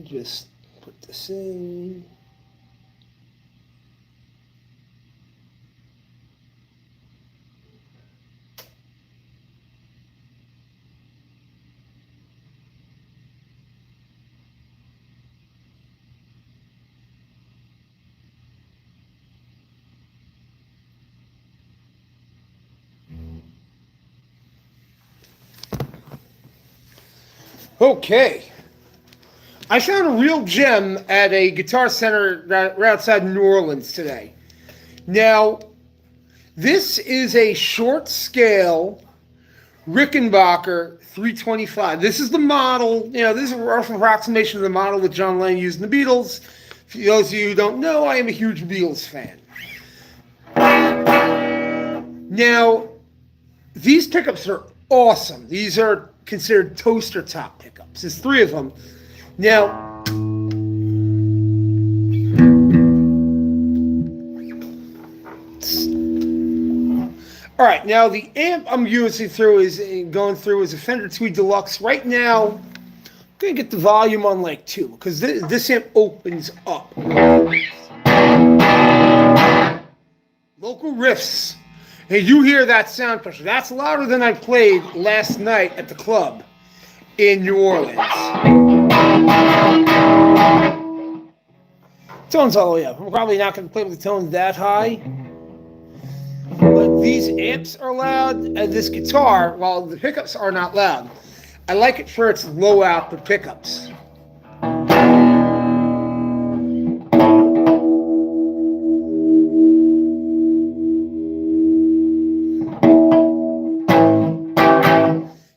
Just put this in. Okay. I found a real gem at a guitar center right outside New Orleans today. Now, this is a short scale Rickenbacker 325. This is the model, this is a rough approximation of the model that John Lennon used in the Beatles. For those of you who don't know, I am a huge Beatles fan. Now, these pickups are awesome. These are considered toaster top pickups. There's three of them. Now, all right, now the amp I'm going through is a Fender Tweed Deluxe. Right now, I'm going to get the volume on like 2 because this amp opens up. Local Riffs. And you hear that sound pressure. That's louder than I played last night at the club in New Orleans. Tone's all the way up. I'm probably not going to play with the tone that high. But these amps are loud, and this guitar, while the pickups are not loud, I like it for its low output pickups.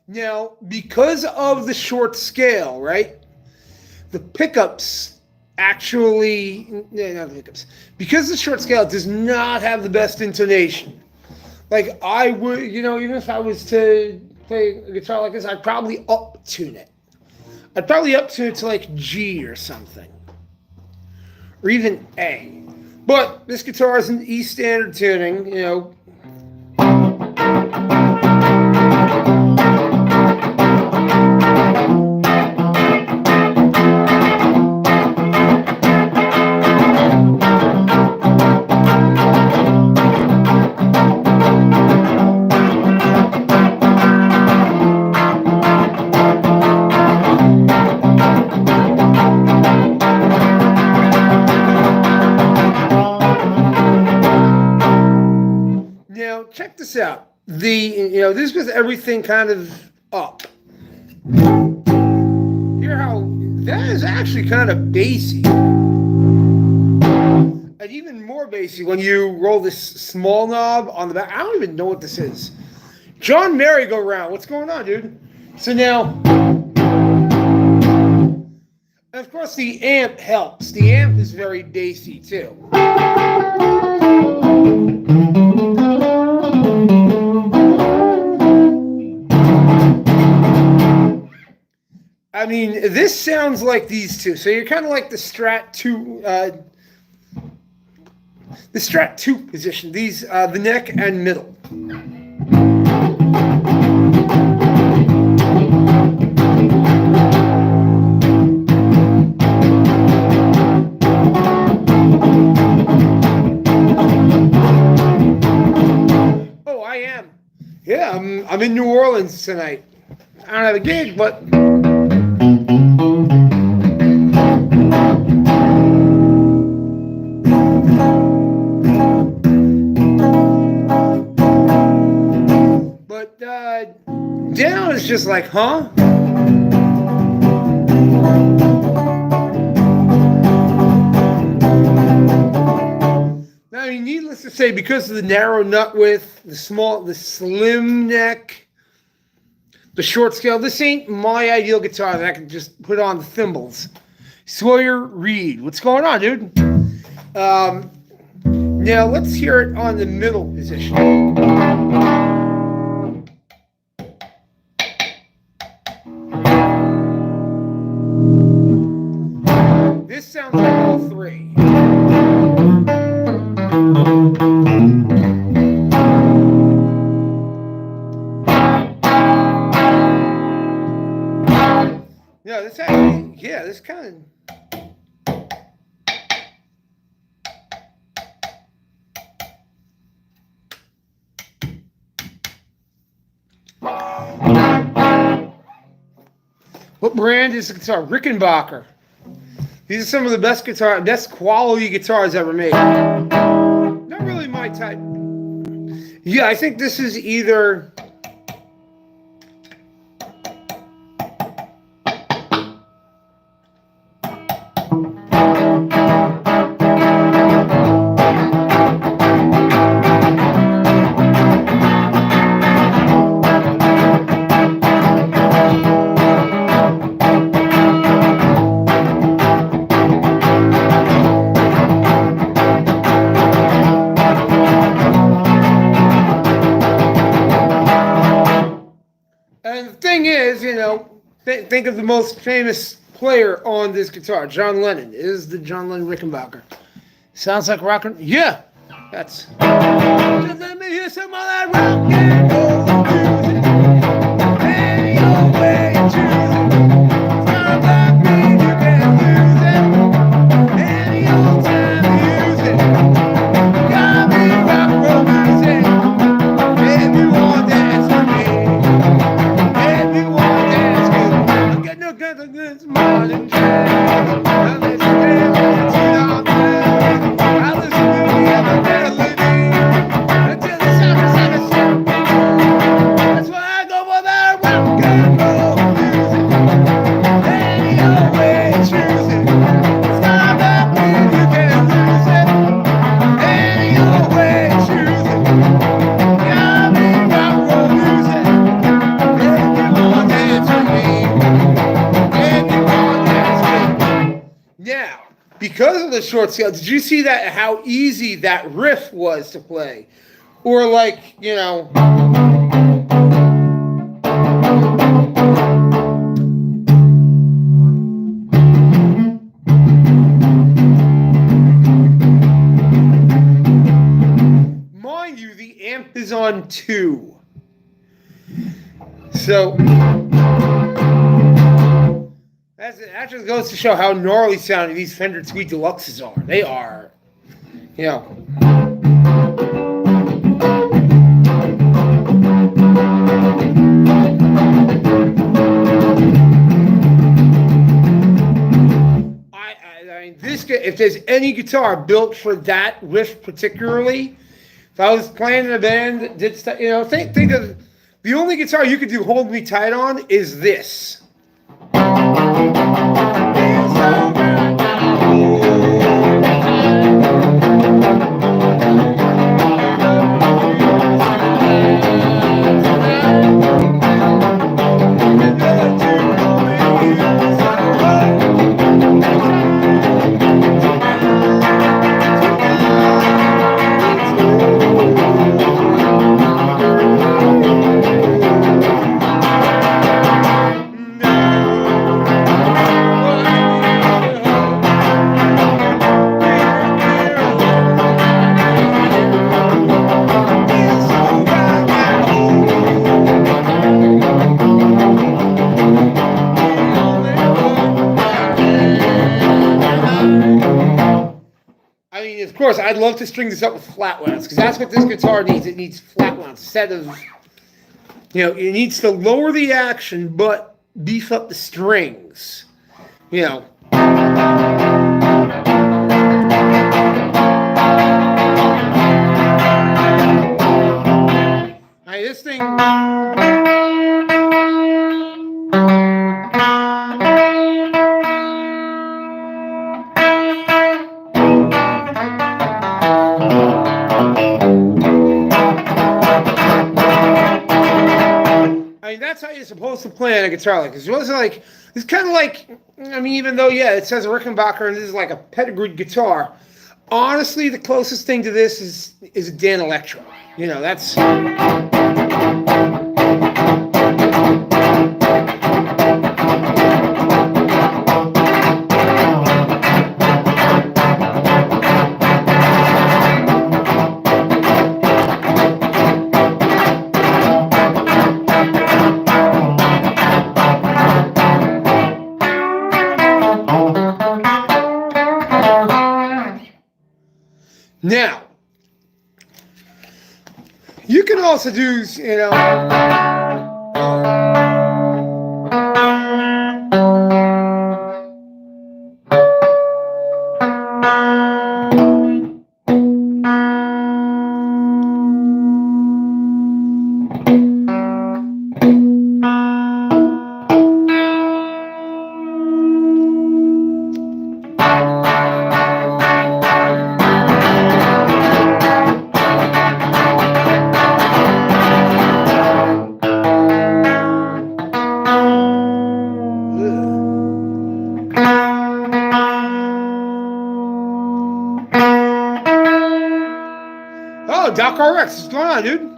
Now, because of the short scale, right, the pickups actually, not the pickups, because the short scale does not have the best intonation. Like I would, even if I was to play a guitar like this, I'd probably up-tune it. I'd probably up-tune it to like G or something. Or even A. But this guitar is an E standard tuning, check this out. This was everything kind of up. Hear how that is actually kind of bassy. And even more bassy when you roll this small knob on the back. I don't even know what this is. John Merry-Go-Round. What's going on, dude? So now, and of course the amp helps. The amp is very bassy too. I mean, this sounds like these two. So you're kind of like the Strat 2 position. These, the neck and middle. Oh, I am. Yeah, I'm in New Orleans tonight. I don't have a gig, but down is just like, huh? Now, needless to say, because of the narrow nut width, the slim neck, the short scale, this ain't my ideal guitar that I can just put on the thimbles. Sawyer Reed, what's going on, dude? Now let's hear it on the middle position. This sounds like all three. Yeah, this actually, yeah, this kind of. What brand is the guitar? Rickenbacker. These are some of the best quality guitars ever made. Not really my type. Yeah, I think this is either. And the thing is, think of the most famous player on this guitar, John Lennon. It is the John Lennon Rickenbacker. Sounds like rock and... Yeah, that's... Just let me hear some of that rock and roll music. Any old way you choose it. Sounds like me, you can't lose it. Any old time you use it. Got me rock and roll music. If you want to dance with me. This modern jazz. I listen to the other melody until the sun is set. That's why I go for that rock and roll music. Any old way you choose it. It's not that mean you can't lose it. Any old way you choose it. Got me rock and roll music. If you want to dance with me. Now, because of the short scale, did you see that how easy that riff was to play? Or like, mind you, the amp is on 2. So that just goes to show how gnarly sounding these Fender Tweed Deluxes are. They are, I mean, if there's any guitar built for that riff particularly, if I was playing in a band that did stuff, think of the only guitar you could do Hold Me Tight on is this. Of course, I'd love to string this up with flat wounds because that's what this guitar needs. It needs flat wounds instead of, it needs to lower the action but beef up the strings. I mean, this thing. That's how you're supposed to play on a guitar like this. It's kind of like, even though, it says a Rickenbacker and this is like a pedigreed guitar, honestly, the closest thing to this is a Dan Electro. That's... Now, you can also do, oh, Doc RX, what's going on, dude?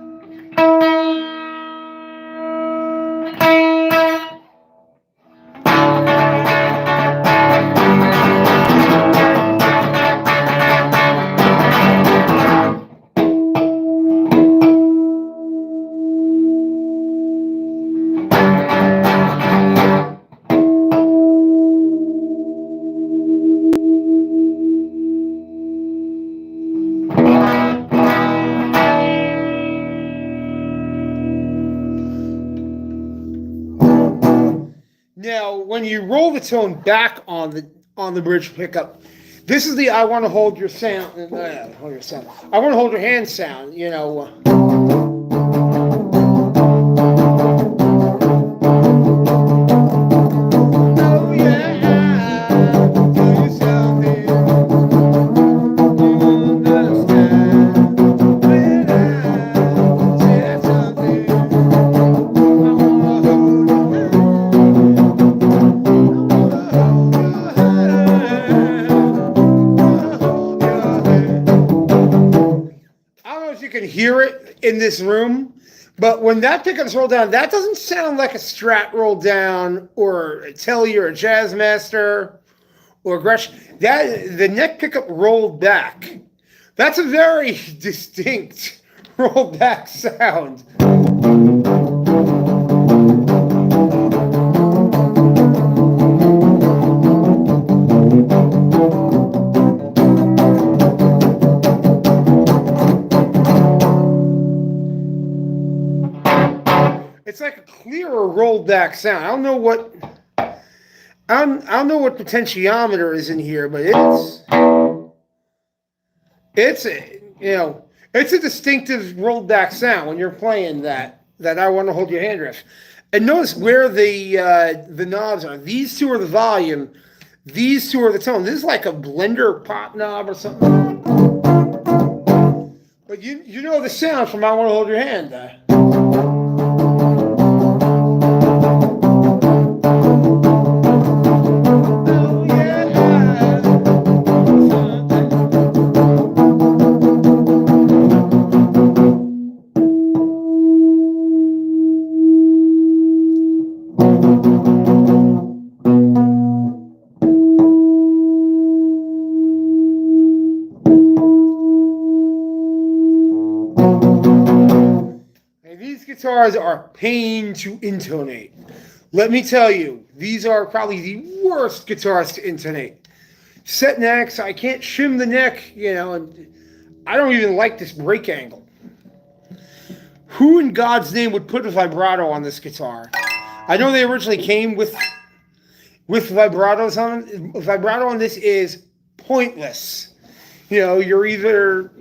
Now, when you roll the tone back on the bridge pickup, this is the I want to hold your sound. Hold your sound. I want to hold your hand sound. Oh yeah, do you something you understand when I said something. You can hear it in this room, but when that pickup's rolled down, that doesn't sound like a Strat rolled down or a Telly or a Jazzmaster or Gretsch. The neck pickup rolled back. That's a very distinct rolled back sound. It's like a clearer rolled back sound. I don't know what potentiometer is in here, but it's a distinctive rolled back sound when you're playing that I want to hold your hand riff. And notice where the knobs are. These two are the volume. These two are the tone. This is like a blender pop knob or something. But you know the sound from I Want to Hold Your Hand. Guitars are a pain to intonate. Let me tell you, these are probably the worst guitars to intonate. Set necks, I can't shim the neck, and I don't even like this break angle. Who in God's name would put a vibrato on this guitar? I know they originally came with vibratos on them. Vibrato on this is pointless. You're either,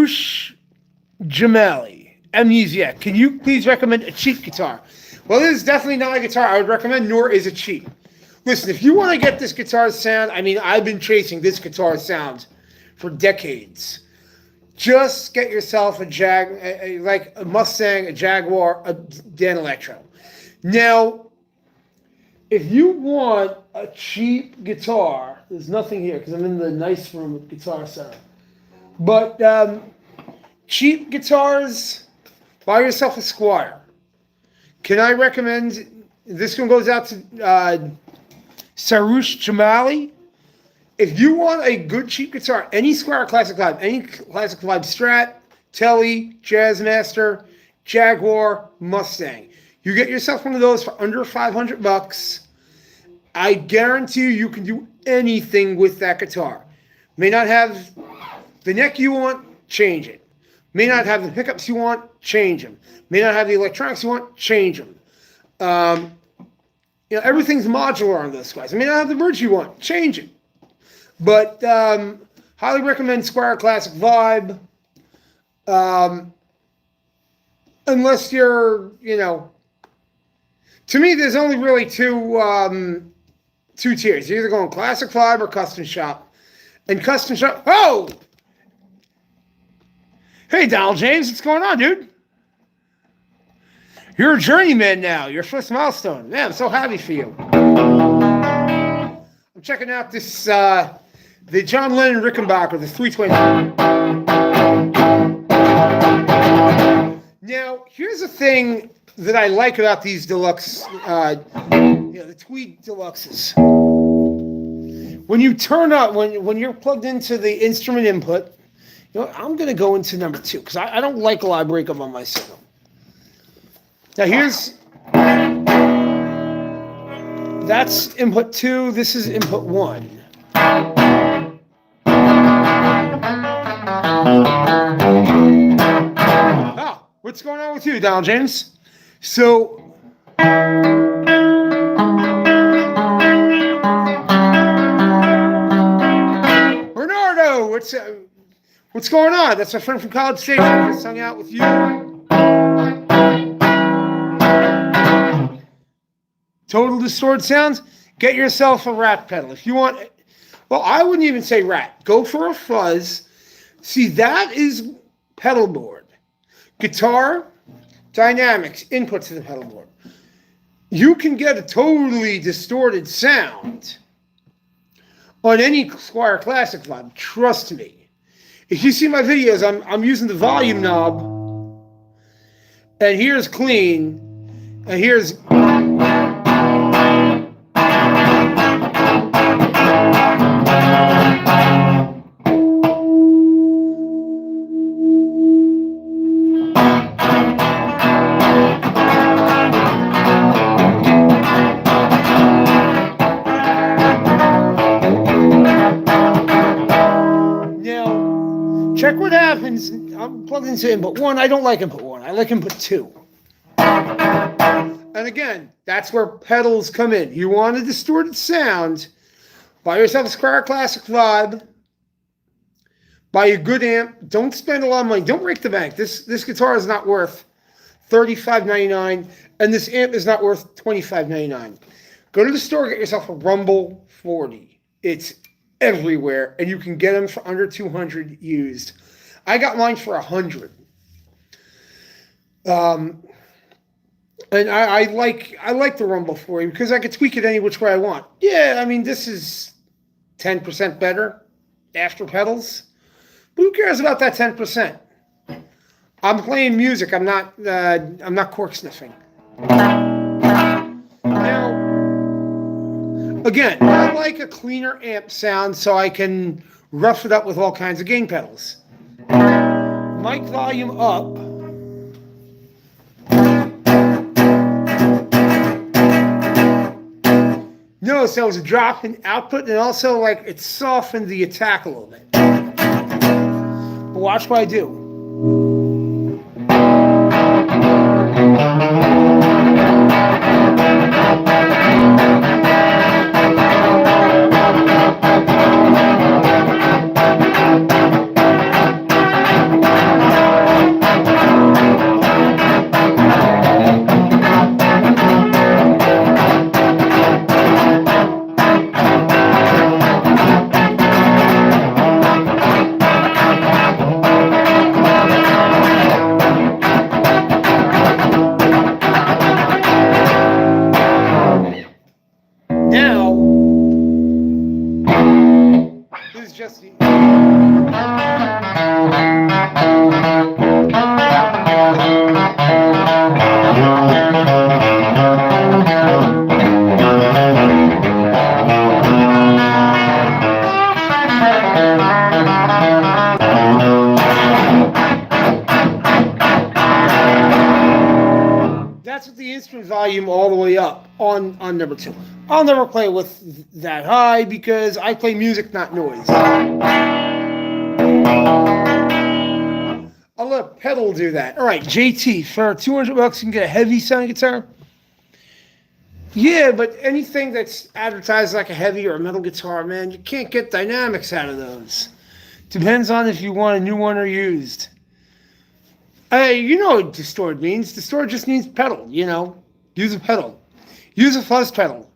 Sarouche Jamali, Amnesia. Can you please recommend a cheap guitar? Well, this is definitely not a guitar I would recommend, nor is it cheap. Listen, if you want to get this guitar sound, I mean, I've been chasing this guitar sound for decades. Just get yourself like a Mustang, a Jaguar, a Dan Electro. Now, if you want a cheap guitar, there's nothing here because I'm in the nice room with Guitar Center. But cheap guitars, buy yourself a Squire. Can I recommend, this one goes out to Sarouche Jamali. If you want a good cheap guitar, any Squire Classic Vibe, any Classic Vibe Strat, Tele, Jazzmaster, Jaguar, Mustang, you get yourself one of those for under $500. I guarantee you can do anything with that guitar. May not have the neck you want, change it. May not have the pickups you want, change them. May not have the electronics you want, change them. Everything's modular on those guys. I may not have the bridge you want, change it. But highly recommend Squire Classic Vibe. Unless you're, to me, there's only really two tiers. You're either going Classic Vibe or Custom Shop. And Custom Shop, oh! Hey, Donald James, what's going on, dude? You're a journeyman now. Your first milestone. Man, I'm so happy for you. I'm checking out this, the John Lennon Rickenbacker, the 320. Now, here's the thing that I like about these deluxe, the Tweed Deluxes. When you turn up, when you're plugged into the instrument input, I'm going to go into number 2 because I don't like a lot of breakup on my signal. Now that's input 2, this is input 1. Oh, what's going on with you, Donald James? So, Bernardo, what's going on? That's a friend from College Station. Just hung out with you. Total distorted sounds. Get yourself a Rat pedal. If you want, well, I wouldn't even say Rat. Go for a Fuzz. See, that is pedal board. Guitar, dynamics, input to the pedal board. You can get a totally distorted sound on any Squire Classic Vibe. Trust me. If you see my videos, I'm using the volume knob, and here's clean, and here's check what happens. I'm plugged into input 1. I don't like input 1. I like input 2. And again, that's where pedals come in. You want a distorted sound, buy yourself a Squire Classic Vibe. Buy a good amp. Don't spend a lot of money. Don't break the bank. This guitar is not worth $35.99, and this amp is not worth $25.99. Go to the store, get yourself a Rumble 40. It's everywhere, and you can get them for under $200 used. I got mine for $100. And I like the Rumble 40 because I can tweak it any which way I want. Yeah, I mean, this is 10% better after pedals. But who cares about that 10%? I'm playing music. I'm not cork sniffing. Now, again, I like a cleaner amp sound so I can rough it up with all kinds of gain pedals. Mic volume up. Notice there was a drop in output, and also like it softened the attack a little bit. But watch what I do. just the... That's with the instrument volume all the way up on number 2. I'll never play with that high because I play music, not noise. I'll let a pedal do that. All right, JT, for $200 you can get a heavy sounding guitar. Yeah, but anything that's advertised like a heavy or a metal guitar, man, you can't get dynamics out of those. Depends on if you want a new one or used. You know what distort means. Distort just means pedal, you know. Use a pedal. Use a fuzz pedal.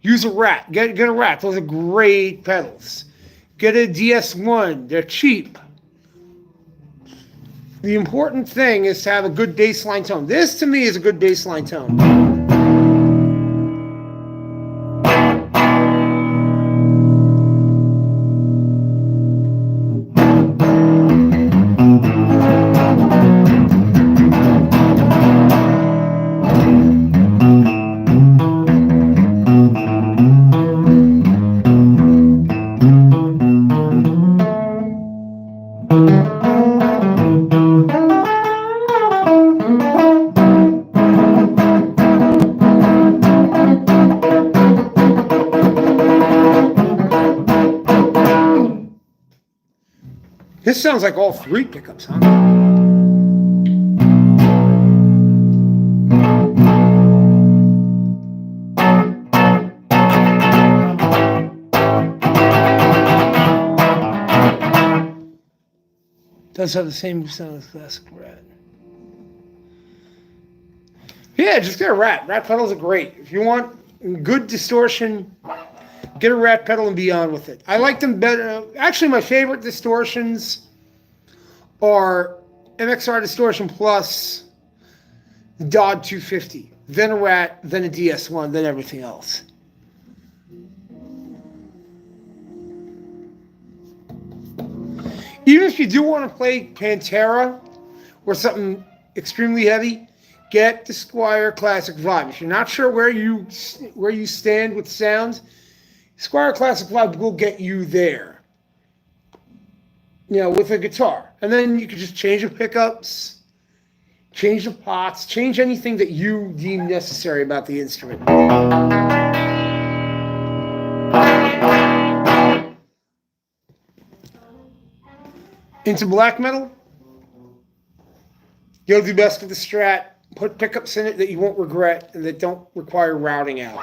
Use a Rat. Get a Rat. Those are great pedals. Get a DS1. They're cheap. The important thing is to have a good bassline tone. This, to me, is a good bassline tone. This sounds like all 3 pickups, huh? Does have the same sound as classic Rat. Yeah, just get a Rat. Rat pedals are great. If you want good distortion, get a Rat pedal and be on with it. I like them better. Actually, my favorite distortions are MXR Distortion Plus, Dodd 250, then a Rat, then a DS1, then everything else. Even if you do want to play Pantera or something extremely heavy, get the Squier Classic Vibe. If you're not sure where you stand with sound, Squier Classic Vibe will get you there. You know, with a guitar. And then you can just change the pickups, change the pots, change anything that you deem necessary about the instrument. Into black metal, you'll do best with the Strat. Put pickups in it that you won't regret and that don't require routing out.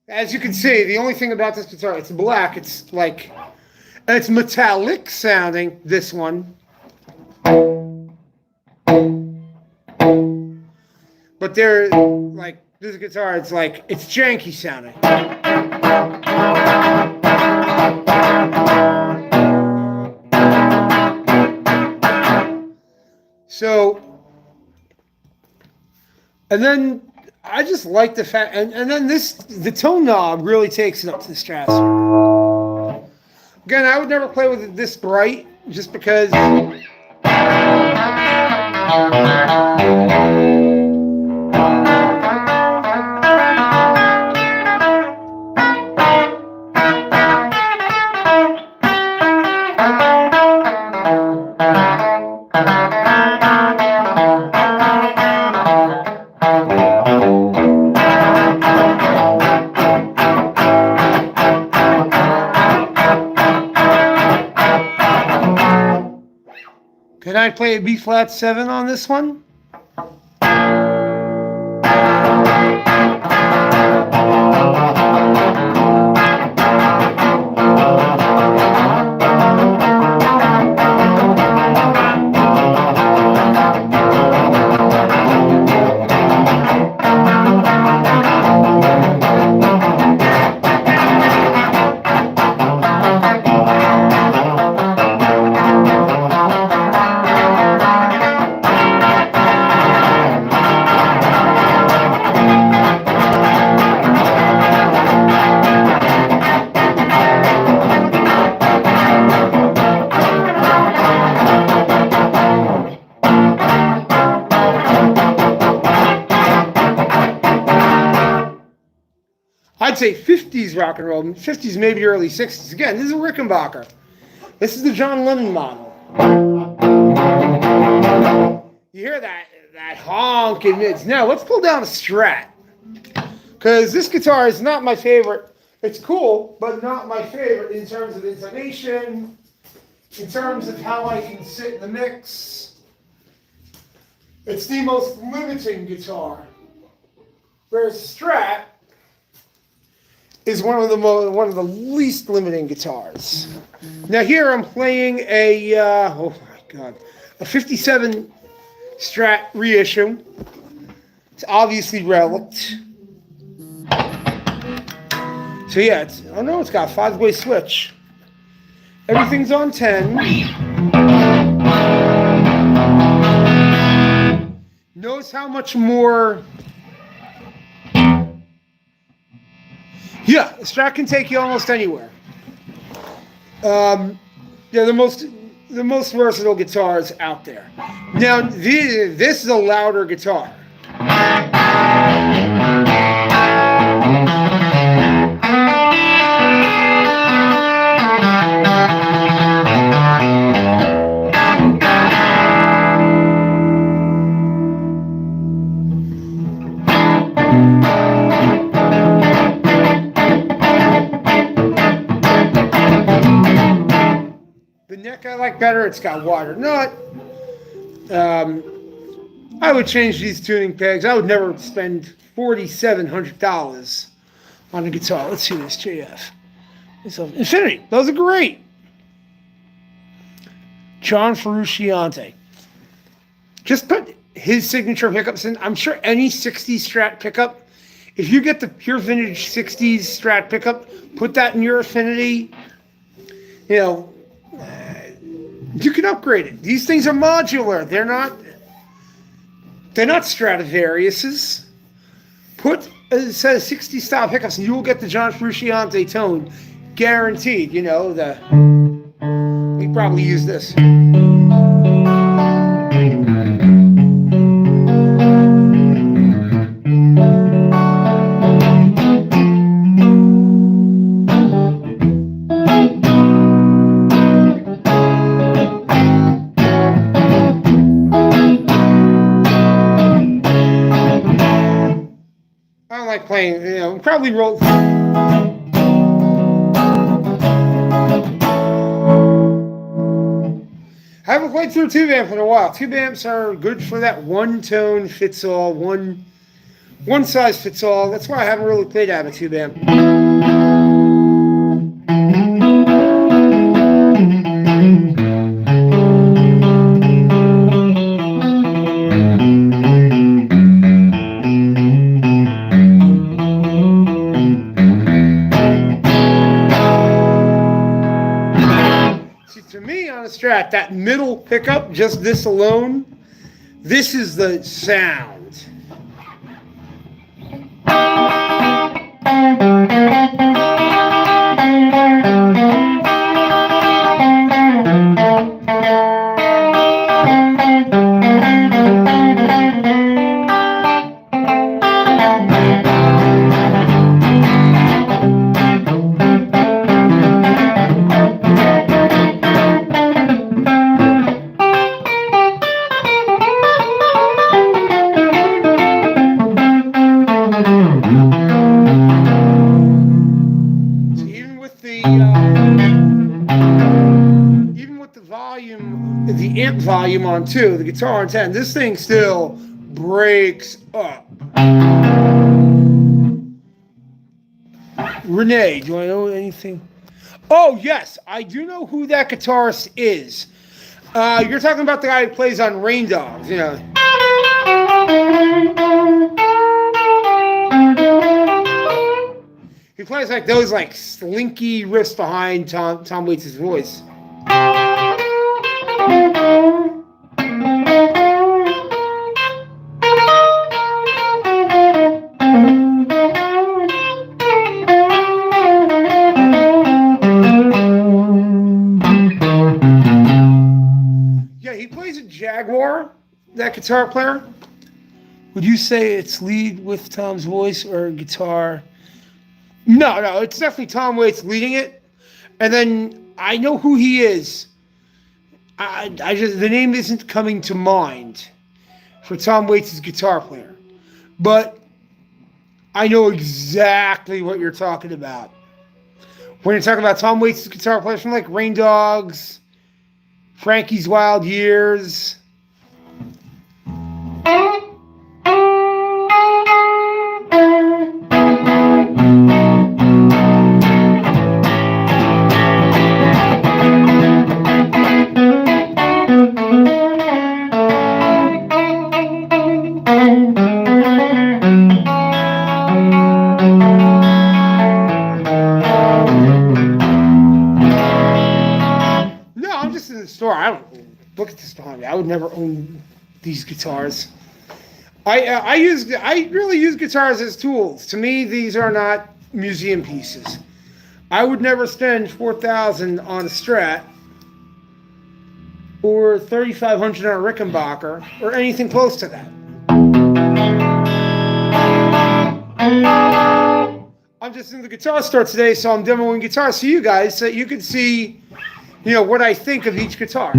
As you can see, the only thing about this guitar, it's black. It's like, and it's metallic sounding, this one. But they're like, this guitar, it's like, it's janky sounding. So, and then I just like the fact, and then the tone knob really takes it up to the stratosphere. Again, I would never play with it this bright, just because. Can I play a B flat 7 on this one? I'd say 50s rock and roll, 50s, maybe early 60s. Again, this is a Rickenbacker. This is the John Lennon model. You hear that honk in mids. Now, let's pull down a Strat. Because this guitar is not my favorite. It's cool, but not my favorite in terms of intonation, in terms of how I can sit in the mix. It's the most limiting guitar. Whereas Strat is one of the least limiting guitars. Now here I'm playing a oh my god, a '57 Strat reissue. It's obviously relict. So yeah, it's got a 5-way switch. Everything's on 10. Notice how much more. Yeah, a Strat can take you almost anywhere. They're the most versatile guitars out there. Now, this is a louder guitar. The neck I like better. It's got wider nut. I would change these tuning pegs. I would never spend $4,700 on a guitar. Let's see this JF. Infinity. Those are great. John Frusciante. Just put his signature pickups in. I'm sure any 60s Strat pickup, if you get the pure vintage 60s Strat pickup, put that in your Affinity, you can upgrade it. These things are modular. They're not Stradivariuses. Put a set of 60 style pickups and you will get the John Frusciante tone. Guaranteed. We probably use this. I don't like playing, probably roll. I haven't played through a tube amp in a while. Tube amps are good for that one tone fits all, one size fits all. That's why I haven't really played out of a tube amp. To me, on a Strat, that middle pickup, just this alone, this is the sound. Even with the volume, the amp volume on 2, the guitar on 10, this thing still breaks up. Renee, do I know anything? Oh, yes, I do know who that guitarist is. You're talking about the guy who plays on Rain Dogs, He plays like those slinky riffs behind Tom Waits' voice. Yeah, he plays a Jaguar, that guitar player. Would you say it's lead with Tom's voice or guitar No, it's definitely Tom Waits leading it. And then I know who he is. I just the name isn't coming to mind for Tom Waits' guitar player, but I know exactly what you're talking about when you're talking about Tom Waits' guitar players from like Rain Dogs, Frankie's Wild Years. Store. I don't look at this behind me. I would never own these guitars. I really use guitars as tools. To me, these are not museum pieces. I would never spend $4,000 on a Strat or $3,500 on a Rickenbacker or anything close to that. I'm just in the guitar store today, so I'm demoing guitars to you guys so you can see what I think of each guitar.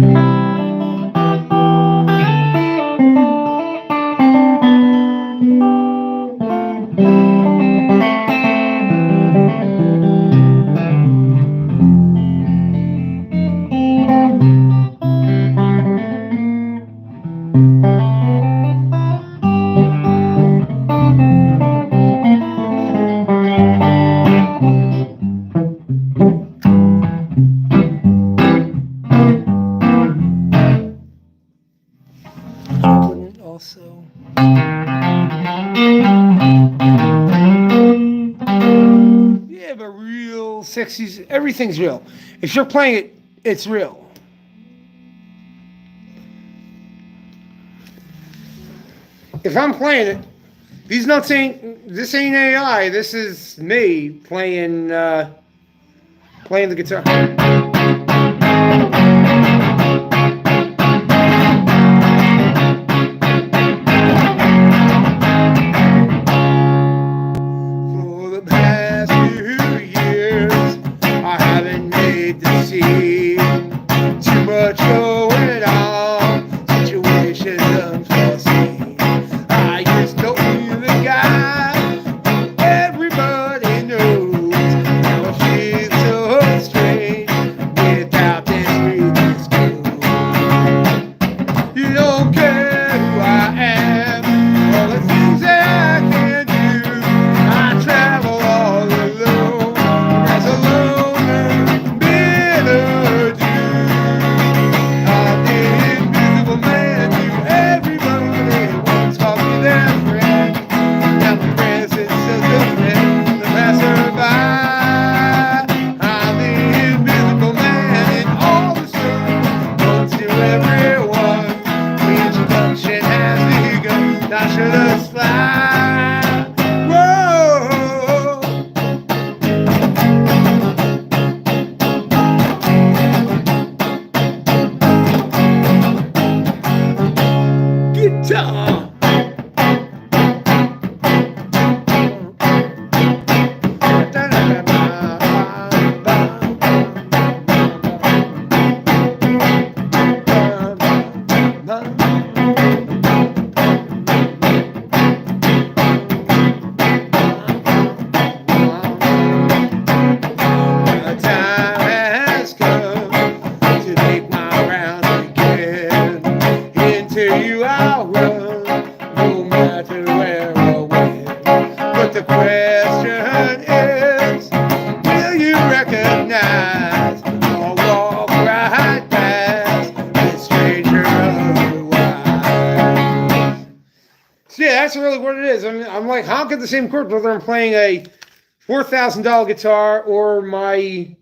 Also, yeah, but real sexy. Everything's real. If you're playing it, it's real. If I'm playing it, these notes this ain't AI. This is me playing the guitar. That's really what it is. I'm like, how could the same chord, whether I'm playing a $4,000 guitar or my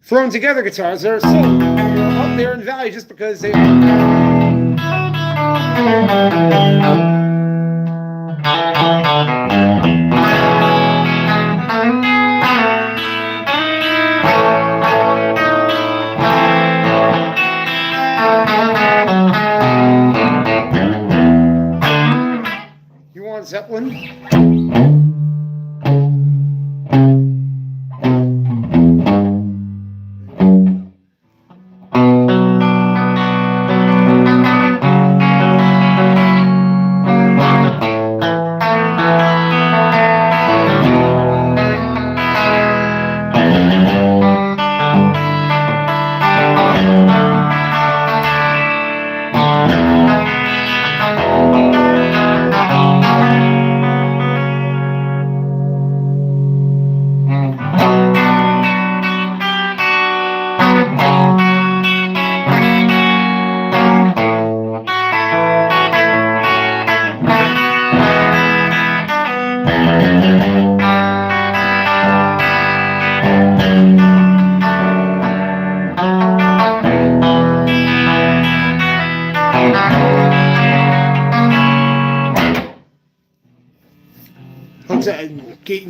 thrown together guitars, they're so up there in value just because they Zeppelin.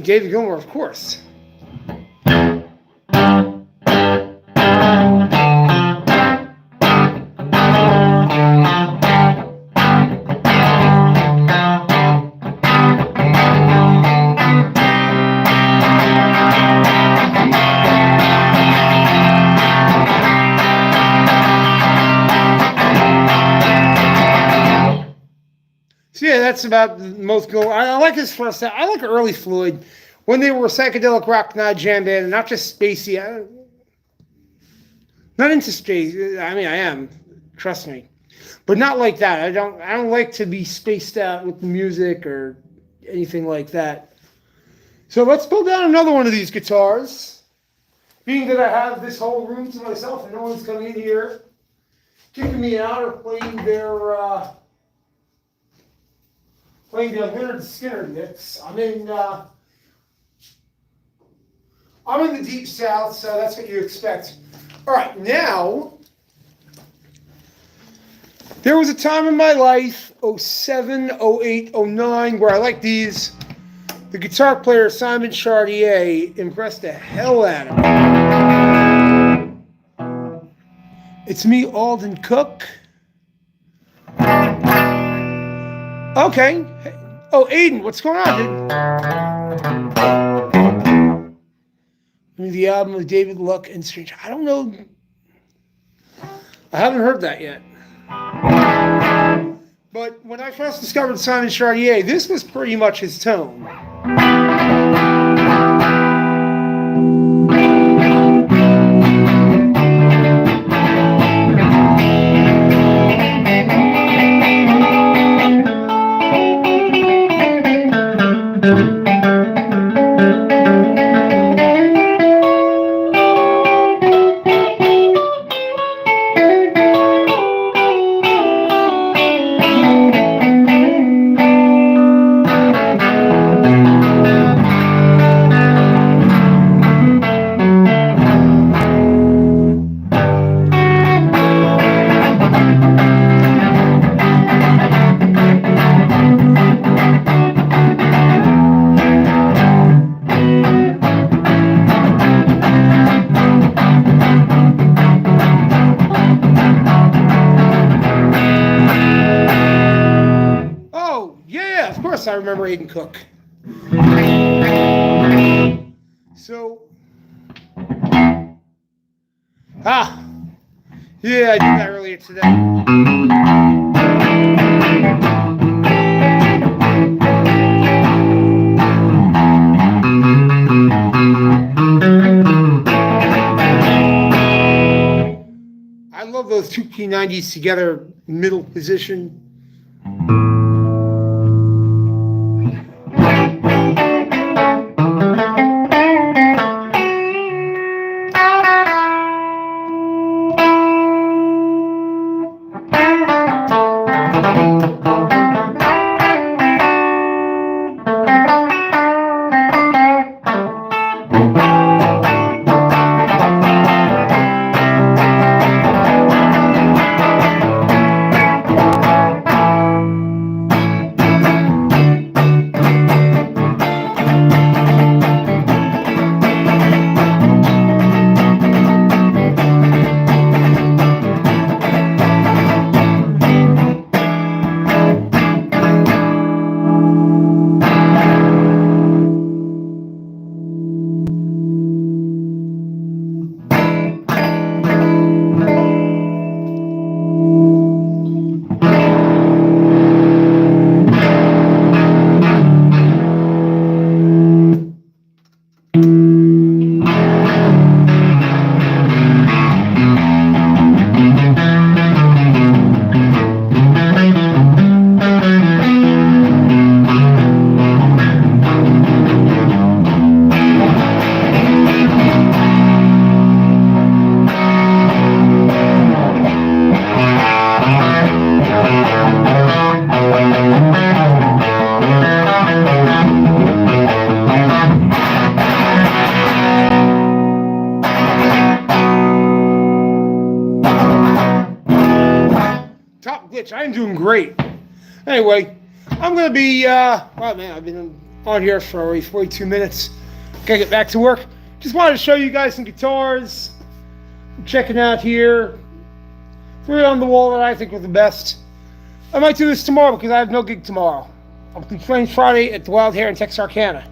David Gilmour, of course. So yeah, that's about the most go. I like his first. I like early Floyd when they were psychedelic rock, not a jam band, and not just spacey. Not into space. I mean, I am. Trust me, but not like that. I don't like to be spaced out with the music or anything like that. So let's pull down another one of these guitars. Being that I have this whole room to myself and no one's coming in here, kicking me out or playing their Leonard Skinner mix. I'm in the deep south, so that's what you expect. All right, now there was a time in my life, 07, 08, 09, where I liked these. The guitar player Simon Chartier impressed the hell out of me. It's me, Alden Cook. Okay. Oh, Aiden, what's going on, dude? The album of David Luck and Strange. I don't know. I haven't heard that yet. But when I first discovered Simon Chartier, this was pretty much his tone. I remember Aiden Cook. So, yeah, I did that earlier today. I love those two P90s together, middle position. I'm doing great. Anyway, I'm going to be, wow, man, on here for already 42 minutes. Gotta get back to work. Just wanted to show you guys some guitars. I'm checking out here. 3 on the wall that I think are the best. I might do this tomorrow because I have no gig tomorrow. I'll be playing Friday at the Wild Hare in Texarkana.